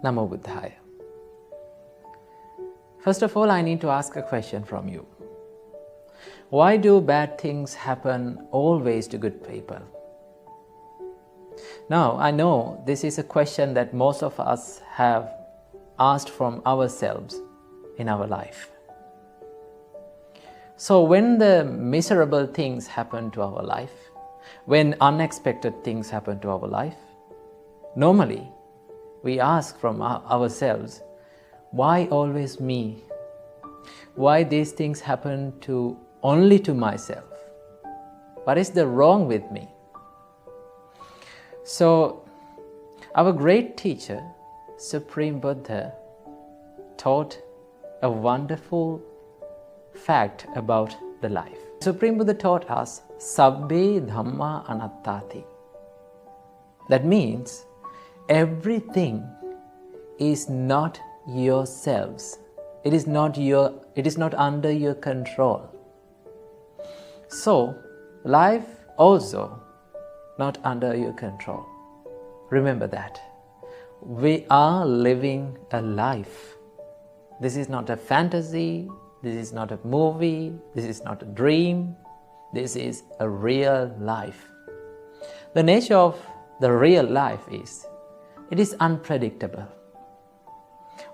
Namo Buddhaya. First of all, I need to ask a question from you. Why do bad things happen always to good people? Now, I know this is a question that most of us have asked from ourselves in our life. So when the miserable things happen to our life, when unexpected things happen to our life, normally we ask from ourselves, why always me? Why these things happen only to myself? What is the wrong with me? So our great teacher, Supreme Buddha, taught a wonderful fact about the life. Supreme Buddha taught us, Sabbe Dhamma Anattati. That means everything is not yourselves. It is not under your control. So, life also not under your control. Remember that. We are living a life. This is not a fantasy. This is not a movie. This is not a dream. This is a real life. The nature of the real life is, it is unpredictable.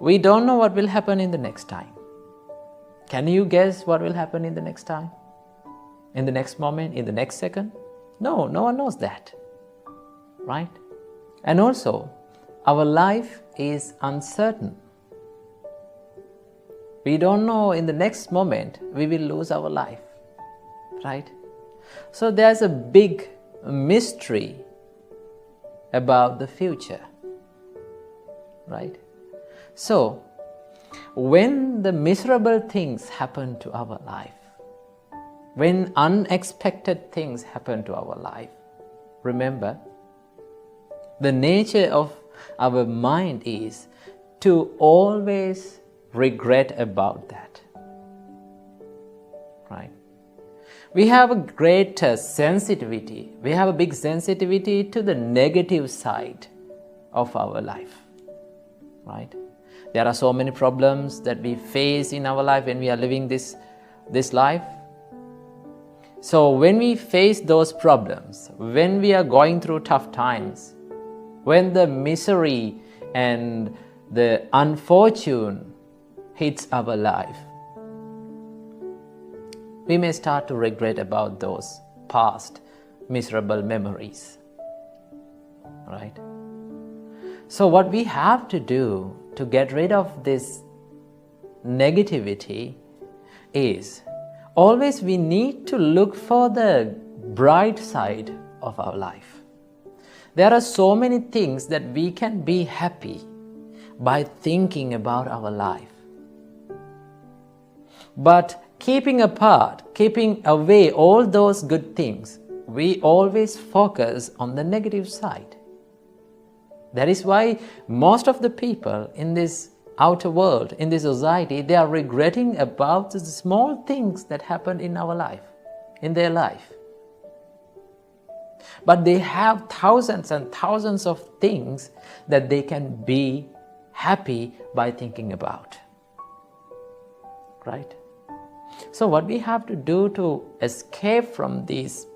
We don't know what will happen in the next time. Can you guess what will happen in the next time? In the next moment? In the next second? No, no one knows that. Right? And also, our life is uncertain. We don't know in the next moment we will lose our life. Right? So there's a big mystery about the future. Right? So, when the miserable things happen to our life, when unexpected things happen to our life, remember, the nature of our mind is to always regret about that. Right? We have a great sensitivity. We have a big sensitivity to the negative side of our life. Right? There are so many problems that we face in our life when we are living this life. So when we face those problems, when we are going through tough times, when the misery and the unfortune hits our life, we may start to regret about those past miserable memories. Right? So what we have to do to get rid of this negativity is, always we need to look for the bright side of our life. There are so many things that we can be happy by thinking about our life. But keeping away all those good things, we always focus on the negative side. That is why most of the people in this outer world, in this society, they are regretting about the small things that happened in our life, in their life. But they have thousands and thousands of things that they can be happy by thinking about. Right? So what we have to do to escape from this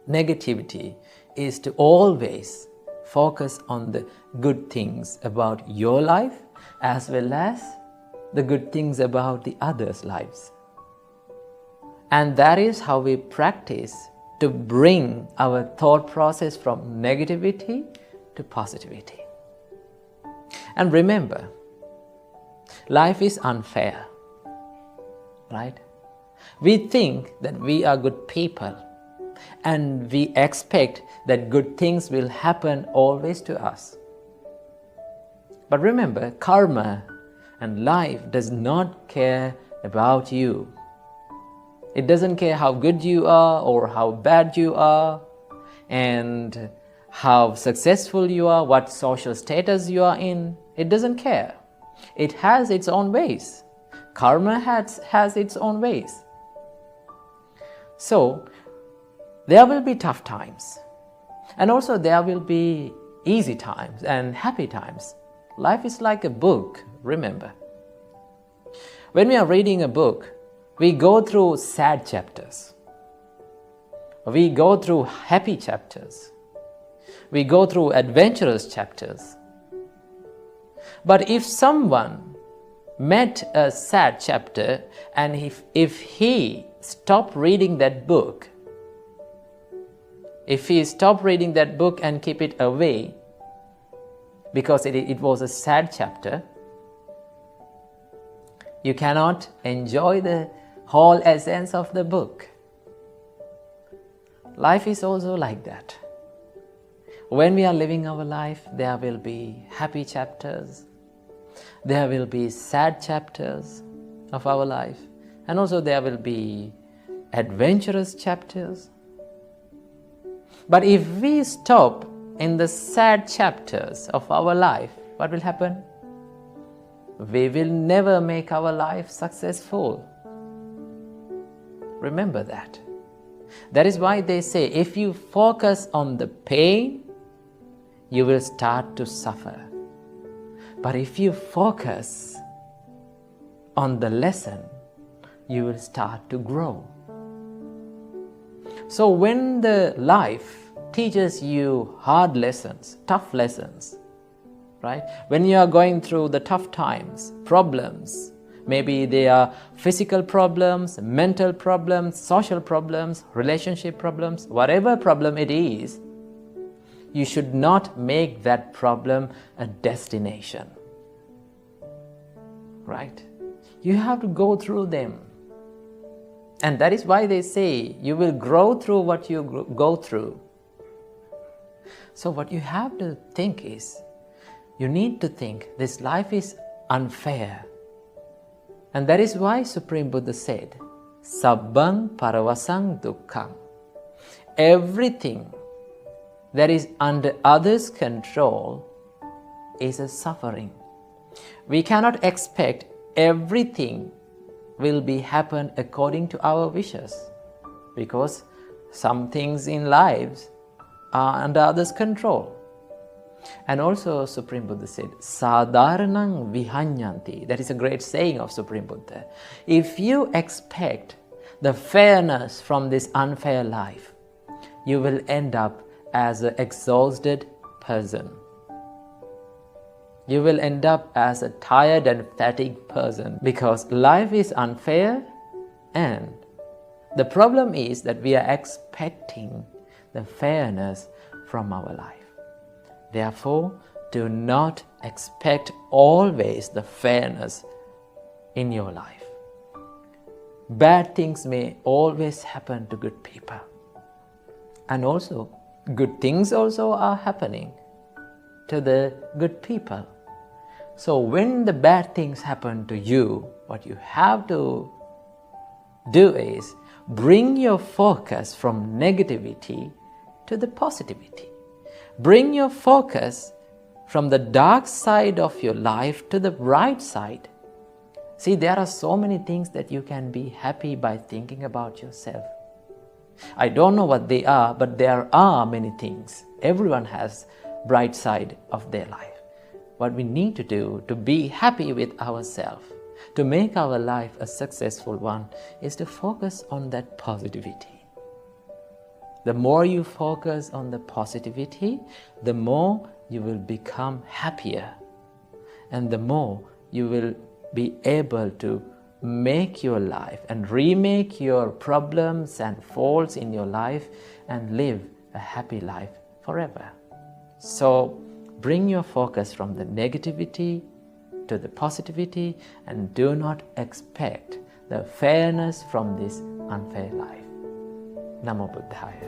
negativity is to always focus on the good things about your life as well as the good things about the others' lives. And that is how we practice to bring our thought process from negativity to positivity. And remember, life is unfair. Right? We think that we are good people and we expect that good things will happen always to us. But remember, karma and life does not care about you. It doesn't care how good you are or how bad you are and how successful you are, what social status you are in. It doesn't care. It has its own ways. Karma has its own ways. So, there will be tough times. And also there will be easy times and happy times. Life is like a book, remember. When we are reading a book, we go through sad chapters. We go through happy chapters. We go through adventurous chapters. But if someone met a sad chapter and if he stopped reading that book, if he stopped reading that book and keep it away because it was a sad chapter, you cannot enjoy the whole essence of the book. Life is also like that. When we are living our life, there will be happy chapters, there will be sad chapters of our life, and also there will be adventurous chapters. But if we stop in the sad chapters of our life, what will happen? We will never make our life successful. Remember that. That is why they say, if you focus on the pain, you will start to suffer. But if you focus on the lesson, you will start to grow. So when the life teaches you hard lessons, tough lessons, right? When you are going through the tough times, problems, maybe they are physical problems, mental problems, social problems, relationship problems, whatever problem it is, you should not make that problem a destination. Right? You have to go through them. And that is why they say you will grow through what you go through. So what you have to think is, you need to think this life is unfair. And that is why Supreme Buddha said, Sabbang paravasang dukkhang. Everything that is under others' control is a suffering. We cannot expect everything will be happen according to our wishes, because some things in lives are under others' control. And also Supreme Buddha said, Sadharanang vihanyanti. That is a great saying of Supreme Buddha. If you expect the fairness from this unfair life, you will end up as an exhausted person. You will end up as a tired and fatigued person, because life is unfair, and the problem is that we are expecting the fairness from our life. Therefore, do not expect always the fairness in your life. Bad things may always happen to good people. And also, good things also are happening to the good people. So when the bad things happen to you, what you have to do is bring your focus from negativity to the positivity. Bring your focus from the dark side of your life to the bright side. See, there are so many things that you can be happy by thinking about yourself. I don't know what they are, but there are many things. Everyone has bright side of their life. What we need to do to be happy with ourselves, to make our life a successful one, is to focus on that positivity. The more you focus on the positivity, the more you will become happier, and the more you will be able to make your life and remake your problems and faults in your life and live a happy life forever. So bring your focus from the negativity to the positivity, and do not expect the fairness from this unfair life. Namo Buddhaya.